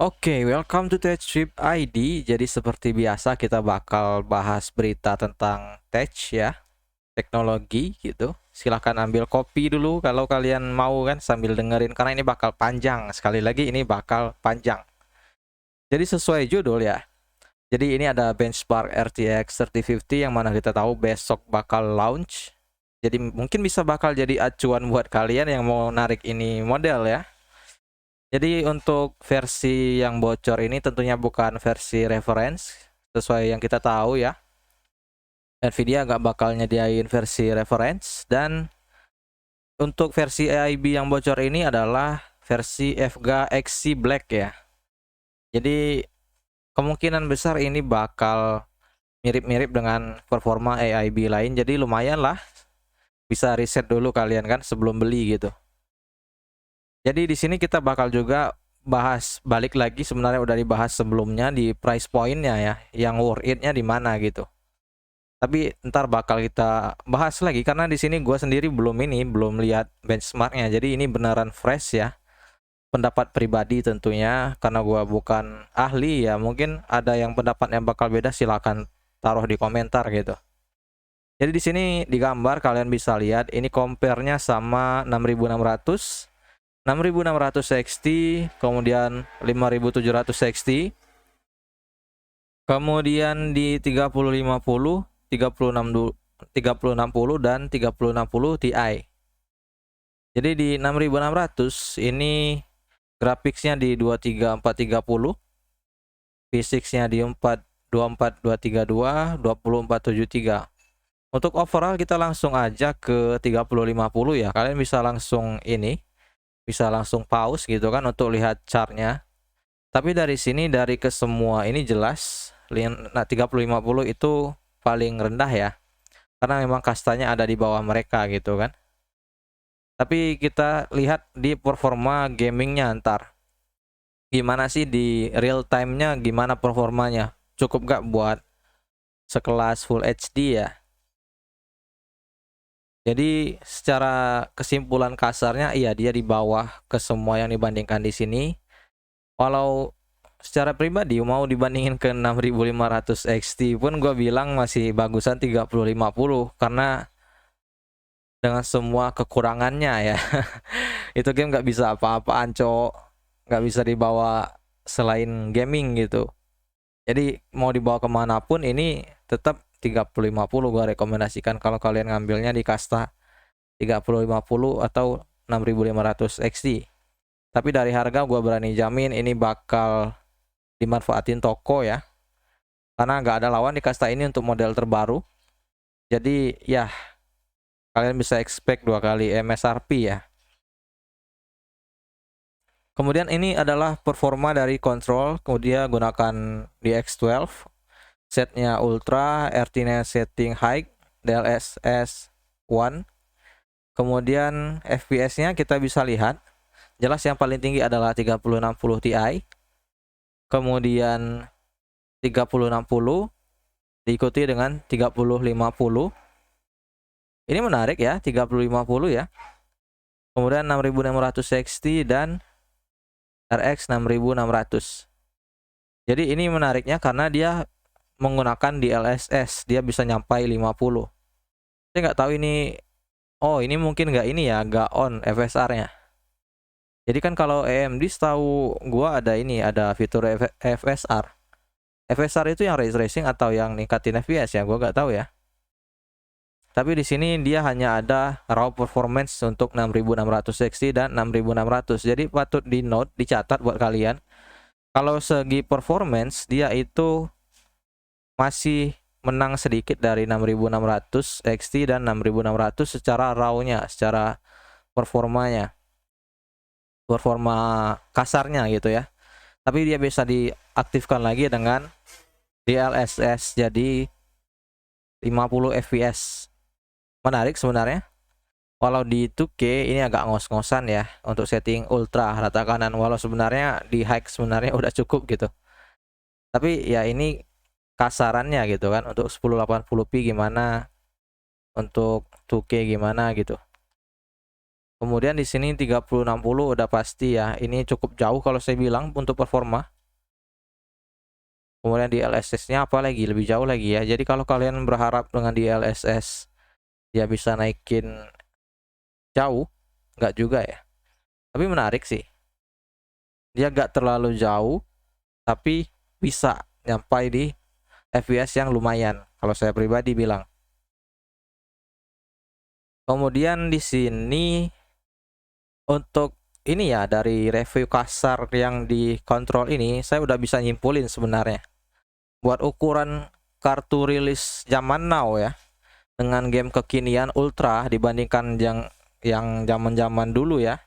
Oke, welcome to TechTrip ID. Jadi seperti biasa kita bakal bahas berita tentang tech ya, teknologi gitu. Silahkan ambil kopi dulu kalau kalian mau kan sambil dengerin karena ini bakal panjang. Sekali lagi ini bakal panjang. Jadi sesuai judul ya. Jadi ini ada benchmark RTX 3050 yang mana kita tahu besok bakal launch. Jadi mungkin bisa bakal jadi acuan buat kalian yang mau narik ini model ya. Jadi untuk versi yang bocor ini tentunya bukan versi reference, sesuai yang kita tahu ya. Nvidia nggak bakal nyediain versi reference, dan untuk versi AIB yang bocor ini adalah versi FGA XC Black ya. Jadi kemungkinan besar ini bakal mirip-mirip dengan performa AIB lain, jadi lumayan lah, bisa riset dulu kalian kan sebelum beli gitu. Jadi di sini kita bakal juga bahas balik lagi, sebenarnya udah dibahas sebelumnya di price pointnya ya, yang worth it-nya di mana gitu. Tapi ntar bakal kita bahas lagi karena di sini gue sendiri belum lihat benchmarknya. Jadi ini beneran fresh ya, pendapat pribadi tentunya karena gue bukan ahli ya. Mungkin ada yang pendapatnya bakal beda, silakan taruh di komentar gitu. Jadi di sini digambar kalian bisa lihat ini compare-nya sama 6600, 6600 XT, kemudian 5700 XT, kemudian di 3050, 3060 dan 3060 Ti. Jadi di 6600 ini grafiknya di 23430, physics-nya di 424232, 20473. Untuk overall kita langsung aja ke 3050 ya. Kalian bisa langsung pause gitu kan untuk lihat chartnya. Tapi dari sini, dari ke semua ini jelas 3050 itu paling rendah ya, karena memang kastanya ada di bawah mereka gitu kan. Tapi kita lihat di performa gamingnya ntar gimana sih, di real time-nya gimana performanya, cukup gak buat sekelas Full HD ya. Jadi secara kesimpulan kasarnya iya, dia di bawah ke semua yang dibandingkan di sini. Walau secara pribadi mau dibandingin ke 6500 XT pun gue bilang masih bagusan 3050 karena dengan semua kekurangannya ya. Itu game nggak bisa apa-apaan cok, nggak bisa dibawa selain gaming gitu. Jadi mau dibawa kemanapun ini tetap 3050 gue rekomendasikan kalau kalian ngambilnya di kasta 3050 atau 6500 XT. Tapi dari harga gue berani jamin ini bakal dimanfaatin toko ya, karena nggak ada lawan di kasta ini untuk model terbaru. Jadi ya kalian bisa expect 2 kali MSRP ya. Kemudian ini adalah performa dari kontrol, kemudian gunakan DX12, setnya ultra, RT-nya setting high, DLSS 1. Kemudian FPS-nya kita bisa lihat, jelas yang paling tinggi adalah 3060 Ti, kemudian 3060 diikuti dengan 3050. Ini menarik ya, 3050 ya. Kemudian 6600 XT dan RX 6600. Jadi ini menariknya karena dia menggunakan DLSS, dia bisa nyampai 50. Saya nggak tahu ini, oh ini mungkin nggak ini ya, nggak on FSR-nya. Jadi kan kalau AMD setahu gua ada ini, ada fitur FSR. FSR itu yang ray tracing atau yang ningkatin FPS ya, gua nggak tahu ya. Tapi di sini dia hanya ada raw performance untuk 6600 XT dan 6600. Jadi patut di note, dicatat buat kalian. Kalau segi performance dia itu masih menang sedikit dari 6600 XT dan 6600 secara raw-nya, secara performanya, performa kasarnya gitu ya. Tapi dia bisa diaktifkan lagi dengan DLSS jadi 50 fps. Menarik sebenarnya. Walau di 2K ini agak ngos-ngosan ya untuk setting ultra rata kanan, walau sebenarnya di high sebenarnya udah cukup gitu. Tapi ya ini kasarannya gitu kan, untuk 1080p gimana, untuk 2K gimana gitu. Kemudian di sini 3060 udah pasti ya. Ini cukup jauh kalau saya bilang untuk performa. Kemudian DLSS-nya apalagi lebih jauh lagi ya. Jadi kalau kalian berharap dengan DLSS dia bisa naikin jauh, nggak juga ya. Tapi menarik sih. Dia nggak terlalu jauh, tapi bisa nyampai di FPS yang lumayan. Kalau saya pribadi bilang. Kemudian di sini untuk ini ya, dari review kasar yang dikontrol ini saya udah bisa nyimpulin sebenarnya. Buat ukuran kartu rilis zaman now ya, dengan game kekinian ultra dibandingkan yang zaman-zaman dulu ya,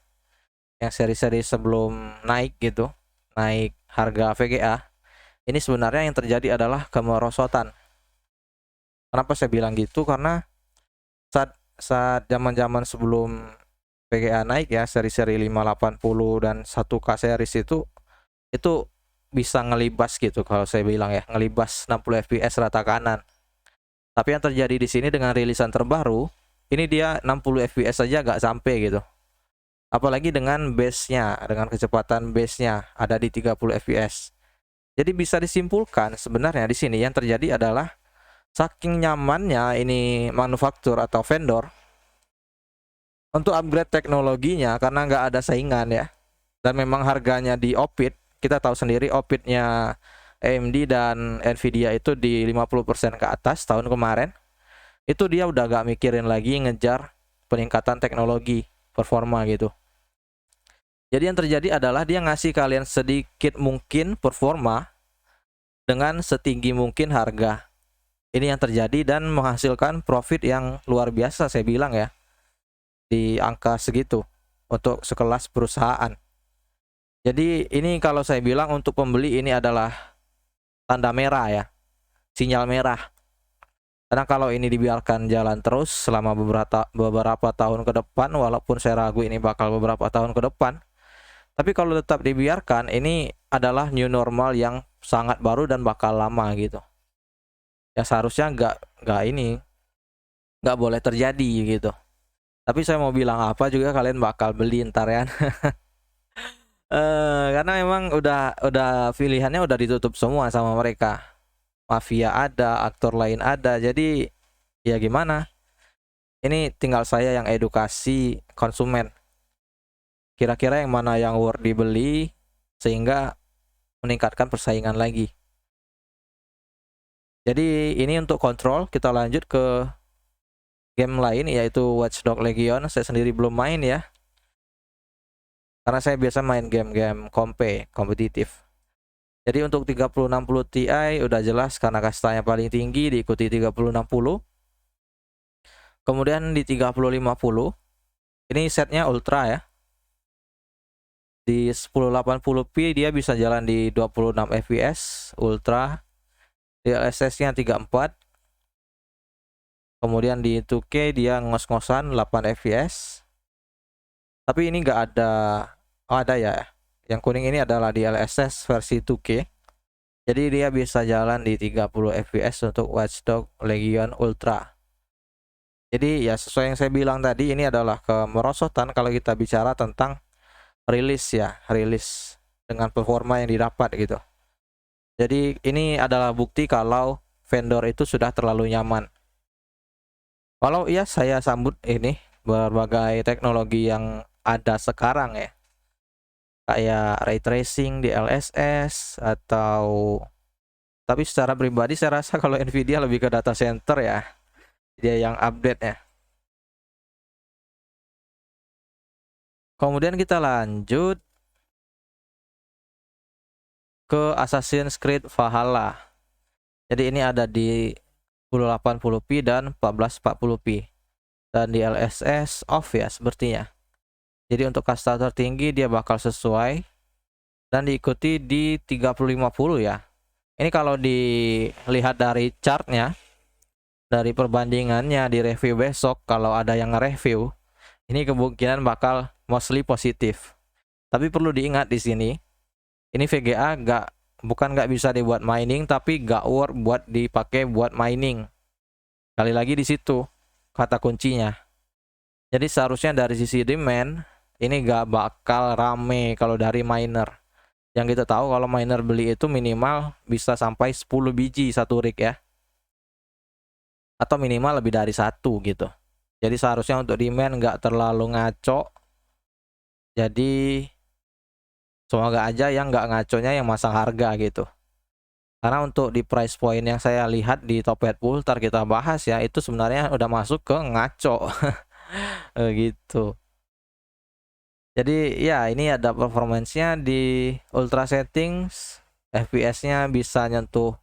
yang seri-seri sebelum naik gitu, naik harga VGA. Ini sebenarnya yang terjadi adalah kemerosotan. Kenapa saya bilang gitu? Karena saat zaman-zaman sebelum VGA naik ya, seri-seri 580 dan 1K series itu bisa ngelibas gitu kalau saya bilang ya, ngelibas 60 fps rata kanan. Tapi yang terjadi di sini dengan rilisan terbaru, ini dia 60 fps saja nggak sampai gitu. Apalagi dengan base-nya, dengan kecepatan base-nya ada di 30 fps. Jadi bisa disimpulkan sebenarnya di sini yang terjadi adalah saking nyamannya ini manufaktur atau vendor untuk upgrade teknologinya karena nggak ada saingan ya. Dan memang harganya di OPID, kita tahu sendiri OPID-nya AMD dan Nvidia itu di 50% ke atas tahun kemarin. Itu dia udah gak mikirin lagi ngejar peningkatan teknologi, performa gitu. Jadi yang terjadi adalah dia ngasih kalian sedikit mungkin performa dengan setinggi mungkin harga. Ini yang terjadi dan menghasilkan profit yang luar biasa saya bilang ya. Di angka segitu untuk sekelas perusahaan. Jadi ini kalau saya bilang untuk pembeli ini adalah tanda merah ya, sinyal merah. Karena kalau ini dibiarkan jalan terus selama beberapa tahun ke depan, walaupun saya ragu ini bakal beberapa tahun ke depan, tapi kalau tetap dibiarkan, ini adalah new normal yang sangat baru dan bakal lama gitu. Ya seharusnya nggak boleh terjadi gitu. Tapi saya mau bilang apa juga kalian bakal beli ntar ya. Karena memang udah pilihannya udah ditutup semua sama mereka. Mafia ada, aktor lain ada. Jadi ya gimana? Ini tinggal saya yang edukasi konsumen. Kira-kira yang mana yang worth dibeli sehingga meningkatkan persaingan lagi. Jadi ini untuk kontrol, kita lanjut ke game lain yaitu Watch Dogs Legion. Saya sendiri belum main ya. Karena saya biasa main game-game kompetitif. Jadi untuk 3060 Ti udah jelas karena kastanya paling tinggi, diikuti 3060. Kemudian di 3050 ini setnya ultra ya. Di 1080p dia bisa jalan di 26 fps ultra. DLSS-nya 34. Kemudian di 2K dia ngos-ngosan 8 fps. Tapi ini nggak ada, oh ada ya. Yang kuning ini adalah DLSS versi 2K. Jadi dia bisa jalan di 30 fps untuk Watch Dogs Legion Ultra. Jadi ya sesuai yang saya bilang tadi, ini adalah kemerosotan kalau kita bicara tentang rilis ya, rilis dengan performa yang didapat gitu. Jadi ini adalah bukti kalau vendor itu sudah terlalu nyaman. Kalau ya saya sambut ini berbagai teknologi yang ada sekarang ya, kayak ray tracing, DLSS atau, tapi secara pribadi saya rasa kalau Nvidia lebih ke data center ya, dia yang update ya. Kemudian kita lanjut ke Assassin's Creed Valhalla. Jadi ini ada di 1080p dan 1440p dan di DLSS off ya sepertinya. Jadi untuk kasta tertinggi dia bakal sesuai dan diikuti di 3050 ya. Ini kalau dilihat dari chartnya, dari perbandingannya di review besok, kalau ada yang nge-review, ini kemungkinan bakal mostly positif. Tapi perlu diingat di sini, ini VGA bukan nggak bisa dibuat mining, tapi nggak worth buat dipakai buat mining. Kali lagi di situ kata kuncinya. Jadi seharusnya dari sisi demand ini gak bakal rame kalau dari miner. Yang kita tahu kalau miner beli itu minimal bisa sampai 10 biji satu rig ya, atau minimal lebih dari satu gitu. Jadi seharusnya untuk demand nggak terlalu ngaco. Jadi semoga aja yang nggak ngaconya yang masang harga gitu. Karena untuk di price point yang saya lihat di Topet Pool, ntar kita bahas ya, itu sebenarnya udah masuk ke ngaco. Gitu. Jadi ya ini ada performance-nya di ultra settings, FPS-nya bisa nyentuh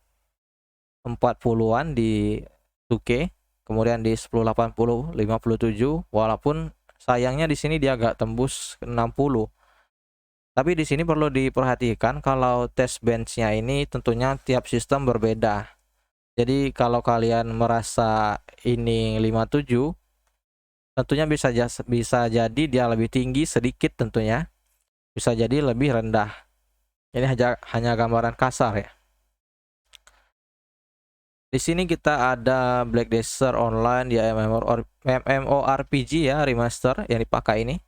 40-an di 2K, kemudian di 1080 57, walaupun sayangnya di sini dia agak tembus 60. Tapi di sini perlu diperhatikan kalau test bench-nya ini tentunya tiap sistem berbeda. Jadi kalau kalian merasa ini 57, tentunya bisa jadi dia lebih tinggi sedikit tentunya. Bisa jadi lebih rendah. Ini hanya gambaran kasar ya. Di sini kita ada Black Desert Online di MMORPG ya, remaster yang dipakai ini.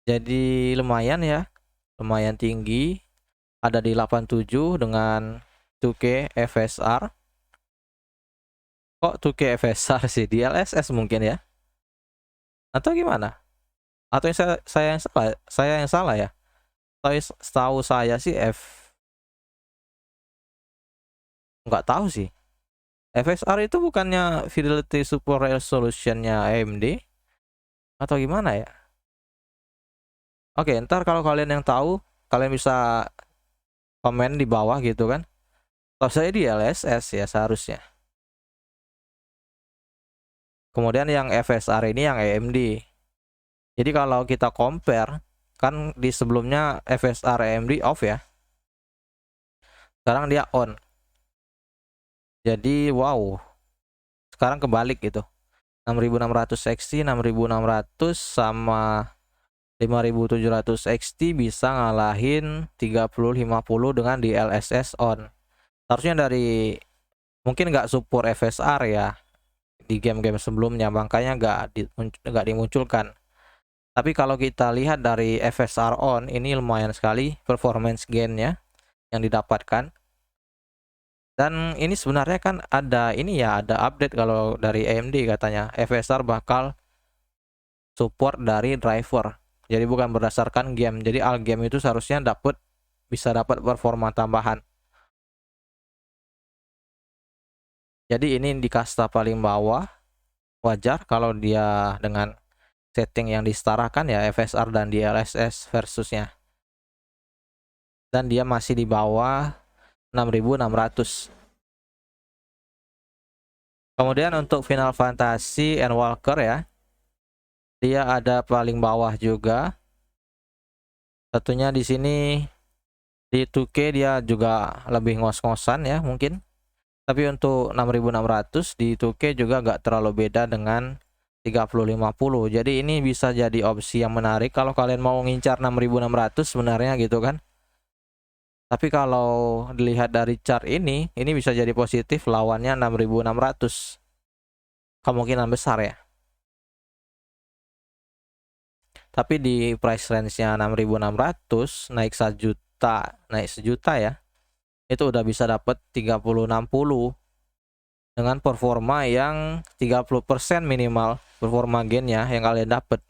Jadi lumayan ya, lumayan tinggi. Ada di 87 dengan 2K FSR. Kok 2K FSR sih? Di LSS mungkin ya? Atau gimana? Atau yang saya yang salah? Saya yang salah ya? Tahu saya sih nggak tahu sih. FSR itu bukannya Fidelity Super Resolution-nya AMD atau gimana ya? Oke, ntar kalau kalian yang tahu, kalian bisa komen di bawah gitu kan. Tahu saya di LSS ya seharusnya. Kemudian yang FSR ini yang AMD. Jadi kalau kita compare, kan di sebelumnya FSR AMD off ya. Sekarang dia on. Jadi wow. Sekarang kebalik gitu. 6600 XT, 6600 sama 5700 XT bisa ngalahin 3050 dengan di LSS on. Harusnya dari mungkin nggak support FSR ya di game-game sebelumnya, makanya nggak dimunculkan. Tapi kalau kita lihat dari FSR on, ini lumayan sekali performance gain-nya yang didapatkan. Dan ini sebenarnya kan ada ini ya, ada update kalau dari AMD katanya FSR bakal support dari driver. Jadi bukan berdasarkan game. Jadi all game itu seharusnya bisa dapat performa tambahan. Jadi ini di kasta paling bawah, wajar kalau dia dengan setting yang disetarakan ya FSR dan DLSS versusnya. Dan dia masih di bawah 6600. Kemudian untuk Final Fantasy Endwalker ya, dia ada paling bawah juga. Tentunya di sini di 2K dia juga lebih ngos-ngosan ya mungkin. Tapi untuk 6600 di 2K juga gak terlalu beda dengan 3050. Jadi ini bisa jadi opsi yang menarik kalau kalian mau ngincar 6600 sebenarnya gitu kan. Tapi kalau dilihat dari chart ini bisa jadi positif, lawannya 6600. Kemungkinan besar ya. Tapi di price range-nya 6600 naik 1 juta ya. Itu udah bisa dapat 3060 dengan performa yang 30% minimal performa gainnya yang kalian dapat.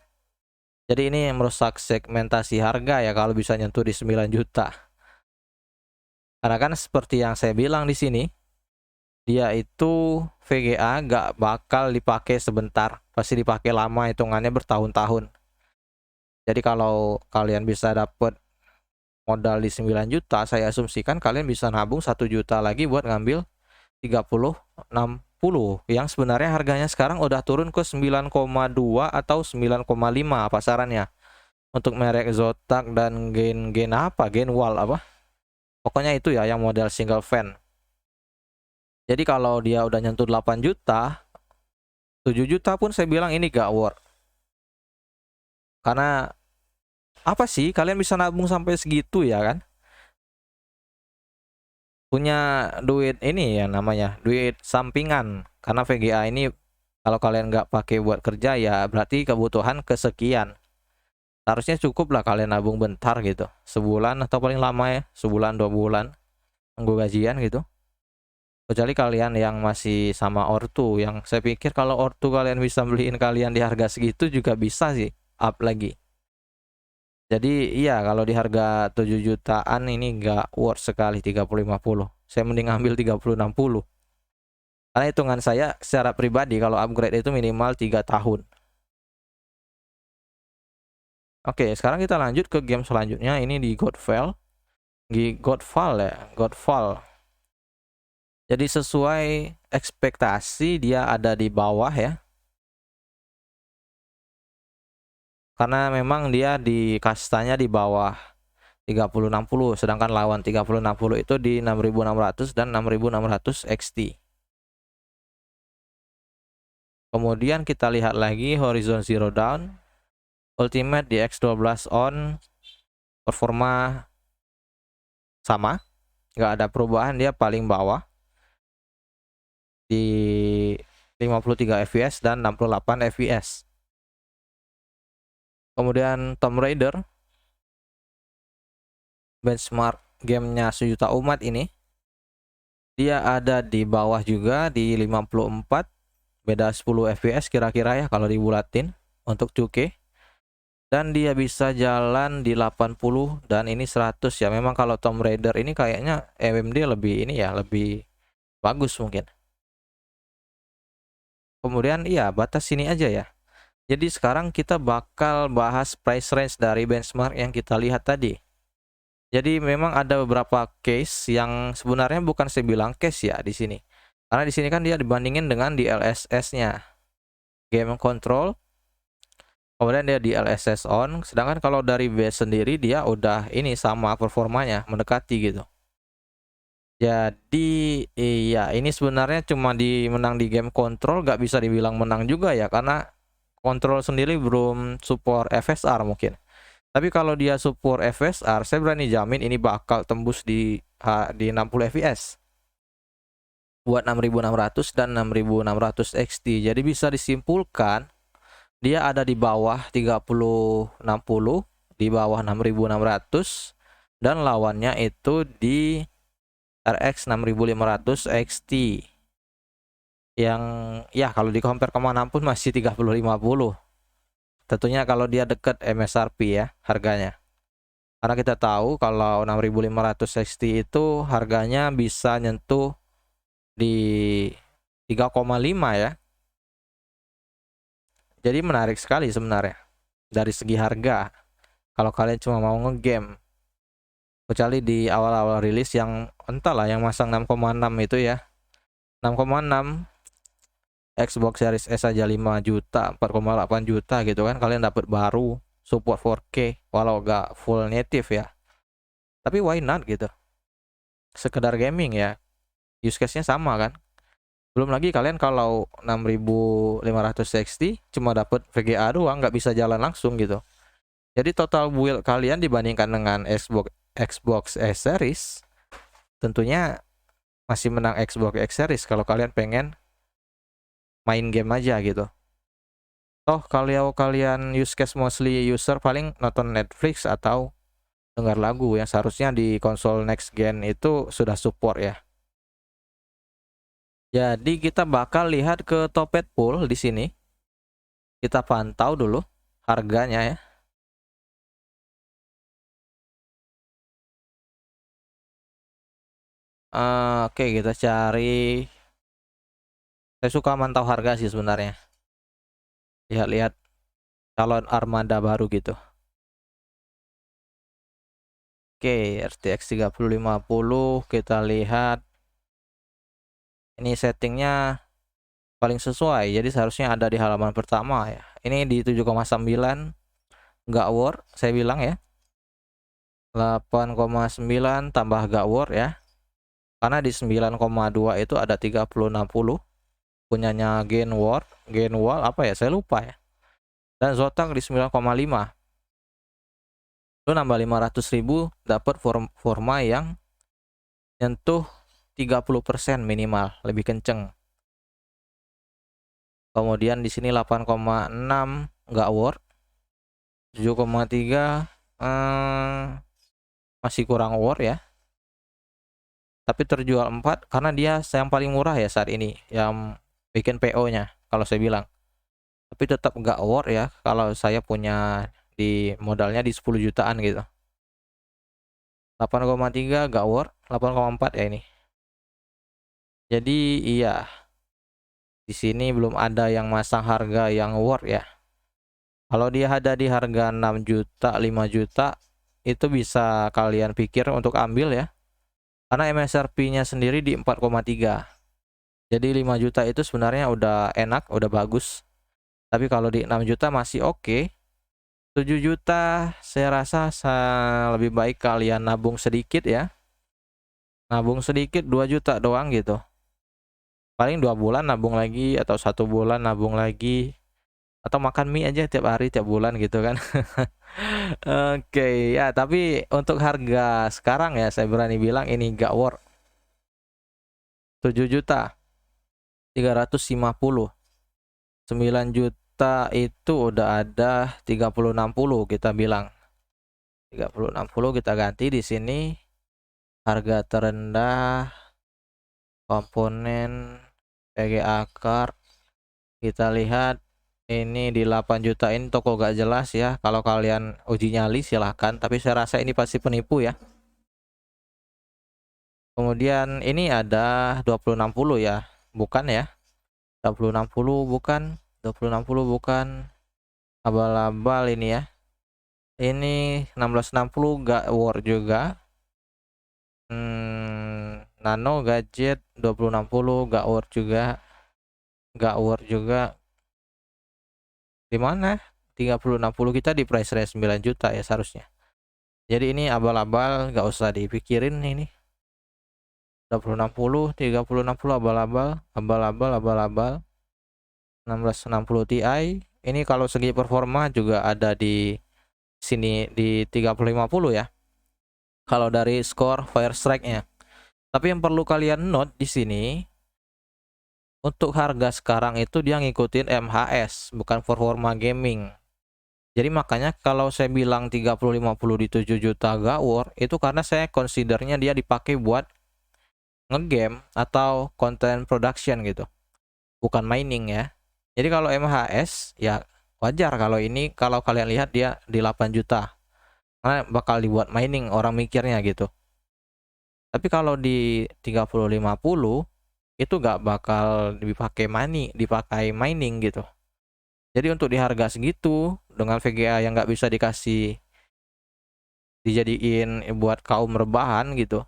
Jadi ini merusak segmentasi harga ya kalau bisa nyentuh di 9 juta. Karena kan seperti yang saya bilang di sini, dia itu VGA gak bakal dipakai sebentar, pasti dipakai lama, hitungannya bertahun-tahun. Jadi kalau kalian bisa dapat modal di 9 juta, saya asumsikan kalian bisa nabung 1 juta lagi buat ngambil 3060 yang sebenarnya harganya sekarang udah turun ke 9,2 atau 9,5 pasarannya untuk merek Zotac dan Genwal apa, pokoknya itu ya yang model single fan. Jadi kalau dia udah nyentuh 8 juta 7 juta pun saya bilang ini gak worth. Karena apa sih kalian bisa nabung sampai segitu ya kan, punya duit ini ya namanya duit sampingan. Karena VGA ini Kalau kalian nggak pakai buat kerja ya berarti kebutuhan kesekian. Harusnya cukup lah kalian nabung bentar gitu, sebulan atau paling lama ya sebulan 2 bulan tunggu gajian gitu. Kecuali kalian yang masih sama ortu, yang saya pikir kalau ortu kalian bisa beliin kalian di harga segitu juga bisa sih up lagi. Jadi iya kalau di harga 7 jutaan ini nggak worth sekali 3050. Saya mending ambil 3060. Karena hitungan saya secara pribadi kalau upgrade itu minimal 3 tahun. Oke, sekarang kita lanjut ke game selanjutnya. Ini di Godfall. Di Godfall ya, Godfall. Jadi sesuai ekspektasi dia ada di bawah ya. Karena memang dia di kastanya di bawah 3060, sedangkan lawan 3060 itu di 6600 dan 6600 XT. Kemudian kita lihat lagi Horizon Zero Dawn Ultimate di X12 on, performa sama, nggak ada perubahan, dia paling bawah di 53 fps dan 68 fps. Kemudian Tomb Raider, benchmark gamenya sejuta umat ini, dia ada di bawah juga di 54, beda 10 fps kira-kira ya kalau dibulatin untuk 2K. Dan dia bisa jalan di 80 dan ini 100 ya. Memang kalau Tomb Raider ini kayaknya AMD lebih ini ya, lebih bagus mungkin. Kemudian iya batas sini aja ya. Jadi sekarang kita bakal bahas price range dari benchmark yang kita lihat tadi. Jadi memang ada beberapa case yang sebenarnya bukan saya bilang case ya di sini. Karena di sini kan dia dibandingin dengan DLSS-nya. Game control. Kemudian dia DLSS on, sedangkan kalau dari base sendiri dia udah ini sama performanya, mendekati gitu. Jadi iya ini sebenarnya cuma menang di game control, gak bisa dibilang menang juga ya, karena kontrol sendiri belum support FSR mungkin. Tapi kalau dia support FSR, saya berani jamin ini bakal tembus di 60 fps buat 6600 dan 6600 XT. Jadi bisa disimpulkan dia ada di bawah 3060, di bawah 6600, dan lawannya itu di RX 6500 XT yang ya kalau di compare kemanapun masih 3050. Tentunya kalau dia dekat MSRP ya harganya. Karena kita tahu kalau 6500 XT itu harganya bisa nyentuh di 3,5 ya. Jadi menarik sekali sebenarnya dari segi harga kalau kalian cuma mau ngegame. Kecuali di awal-awal rilis yang entahlah yang masang 6,6 itu ya. 6,6 Xbox Series S aja 5 juta, 4,8 juta gitu kan, kalian dapat baru support 4K walau gak full native ya. Tapi why not gitu. Sekedar gaming ya. Use case-nya sama kan. Belum lagi kalian kalau 6500 XT cuma dapat VGA doang, nggak bisa jalan langsung gitu. Jadi total build kalian dibandingkan dengan Xbox S Series tentunya masih menang Xbox X Series kalau kalian pengen main game aja gitu. Toh kalau kalian use case mostly user paling nonton Netflix atau dengar lagu yang seharusnya di konsol next gen itu sudah support ya. Jadi kita bakal lihat ke Topet Pool di sini. Kita pantau dulu harganya ya. Oke, kita cari. Saya suka mantau harga sih sebenarnya. Lihat-lihat calon armada baru gitu. Oke, RTX 3050 kita lihat. Ini settingnya paling sesuai, jadi seharusnya ada di halaman pertama ya. Ini di 7,9, nggak worth saya bilang ya. 8,9 tambah nggak worth ya. Karena di 9,2 itu ada 3060 punyanya Gainwall apa ya, saya lupa ya. Dan Zotac di 9,5. Lu nambah 500.000 dapat forma yang nyentuh 30% minimal, lebih kenceng. Kemudian di sini 8,6 nggak worth. 7,3 masih kurang worth ya. Tapi terjual 4 karena dia yang paling murah ya saat ini yang bikin PO-nya kalau saya bilang. Tapi tetap nggak worth ya kalau saya punya di modalnya di 10 jutaan gitu. 8,3 nggak worth, 8,4 ya ini. Jadi iya, di sini belum ada yang masang harga yang worth ya. Kalau dia ada di harga 6 juta, 5 juta, itu bisa kalian pikir untuk ambil ya. Karena MSRP-nya sendiri di 4,3. Jadi 5 juta itu sebenarnya udah enak, udah bagus. Tapi kalau di 6 juta masih oke. 7 juta saya rasa lebih baik kalian nabung sedikit ya. Nabung sedikit 2 juta doang gitu. Paling 2 bulan nabung lagi atau 1 bulan nabung lagi. Atau makan mie aja tiap hari tiap bulan gitu kan. Oke ya, tapi untuk harga sekarang ya saya berani bilang ini gak worth. 7 juta 350, 9 juta itu udah ada 3060 kita bilang. 3060 kita ganti di sini harga terendah komponen PGA card. Kita lihat ini di 8 juta ini toko gak jelas ya. Kalau kalian uji nyali silahkan, tapi saya rasa ini pasti penipu ya. Kemudian ini ada 2060 ya, bukan ya. 2060 bukan, 2060 bukan. Abal-abal ini ya. Ini 1660 gak worth juga. Nano gadget 2060 gak worth juga. Gak worth juga. Di mana? 3060 kita di price range 9 juta ya seharusnya. Jadi ini abal-abal, gak usah dipikirin ini. 2060, 3060 abal-abal, abal-abal. 1660 Ti. Ini kalau segi performa juga ada di sini di 3050 ya. Kalau dari skor Fire Strike-nya. Tapi yang perlu kalian note di sini untuk harga sekarang itu dia ngikutin MHS, bukan performa gaming. Jadi makanya kalau saya bilang 3050 di 7 juta gak worth, itu karena saya considernya dia dipakai buat ngegame atau content production gitu. Bukan mining ya. Jadi kalau MHS ya wajar kalau ini kalau kalian lihat dia di 8 juta. Karena bakal dibuat mining orang mikirnya gitu. Tapi kalau di 3050 itu gak bakal dipakai mining gitu. Jadi untuk di harga segitu dengan VGA yang nggak bisa dijadiin buat kaum rebahan gitu,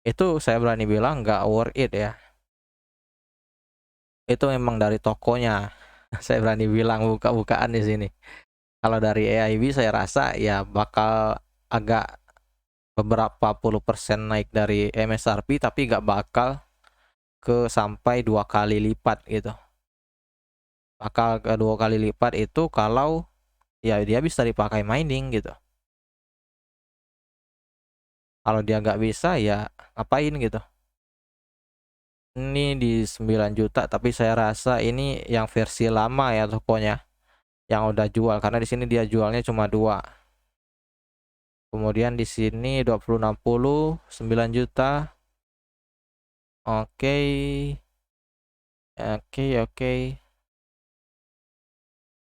itu saya berani bilang nggak worth it ya. Itu memang dari tokonya. Saya berani bilang buka-bukaan di sini. Kalau dari AIB saya rasa ya bakal agak beberapa puluh persen naik dari MSRP, tapi nggak bakal ke sampai 2 kali lipat gitu. Bakal ke 2 kali lipat itu kalau ya dia bisa dipakai mining gitu. Kalau dia nggak bisa ya ngapain gitu. Ini di 9 juta tapi saya rasa ini yang versi lama ya tokonya yang udah jual karena di sini dia jualnya cuma 2. Kemudian di sini 2060 9 juta. Oke. Oke.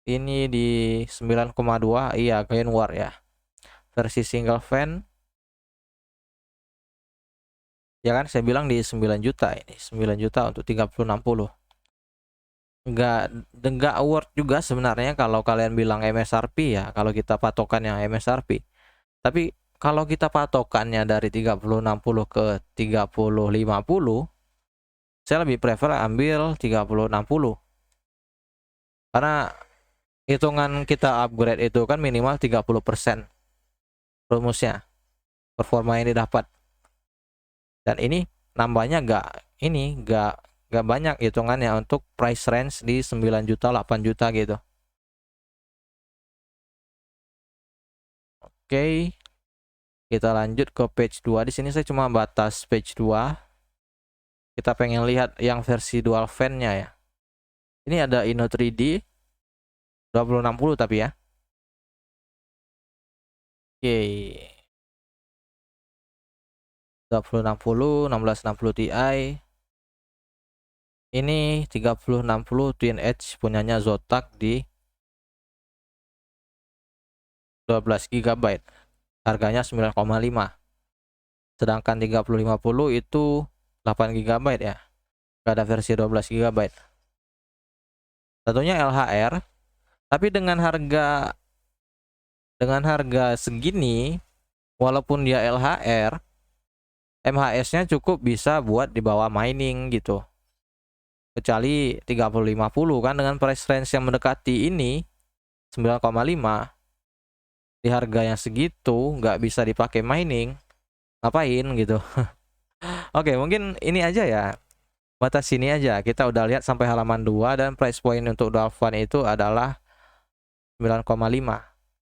Ini di 9,2 iya Gainwar ya. Versi single fan. Ya kan saya bilang di 9 juta ini, 9 juta untuk 3060. Enggak worth juga sebenarnya kalau kalian bilang MSRP ya, kalau kita patokan yang MSRP. Tapi kalau kita patokannya dari 3060 ke 3050, saya lebih prefer ambil 3060. Karena hitungan kita upgrade itu kan minimal 30% rumusnya performa yang didapat. Dan ini nambahnya nggak banyak hitungannya untuk price range di 9 juta 8 juta gitu. Oke. Kita lanjut ke page 2. Di sini saya cuma batas page 2. Kita pengen lihat yang versi dual fan-nya ya. Ini ada Inno 3D 2060 tapi ya. Oke. 2060, 1660 Ti. Ini 3060 Twin Edge punyanya Zotac di 12 GB. Harganya 9,5. Sedangkan 3050 itu 8 GB ya. Gak ada versi 12 GB. Tentunya LHR, tapi dengan harga segini, walaupun dia LHR, MHS-nya cukup bisa buat dibawa mining gitu. Kecuali 3050 kan, dengan price range yang mendekati ini 9,5, di harga yang segitu nggak bisa dipakai mining, ngapain gitu. Oke, mungkin ini aja ya, batas sini aja. Kita udah lihat sampai halaman 2 dan price point untuk Dolphin itu adalah 9,5.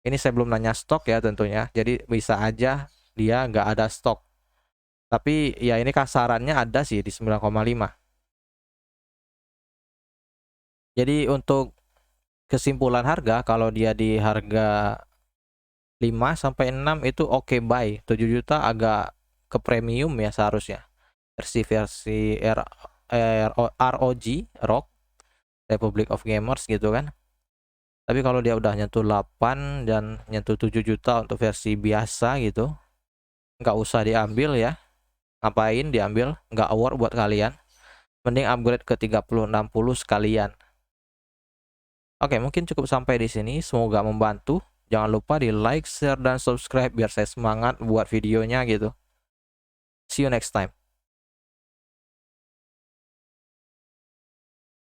Ini saya belum nanya stok ya tentunya, jadi bisa aja dia nggak ada stok, tapi ya ini kasarannya ada sih di 9,5. Jadi untuk kesimpulan harga, kalau dia di harga 5-6 itu oke buy. 7 juta agak ke premium ya seharusnya. Versi ROG, Republic of Gamers gitu kan. Tapi kalau dia udah nyentuh 8 dan nyentuh 7 juta untuk versi biasa gitu, nggak usah diambil ya. Ngapain diambil? Nggak worth buat kalian. Mending upgrade ke 3060 sekalian. Oke, mungkin cukup sampai di sini. Semoga membantu. Jangan lupa di like, share, dan subscribe biar saya semangat buat videonya gitu. See you next time.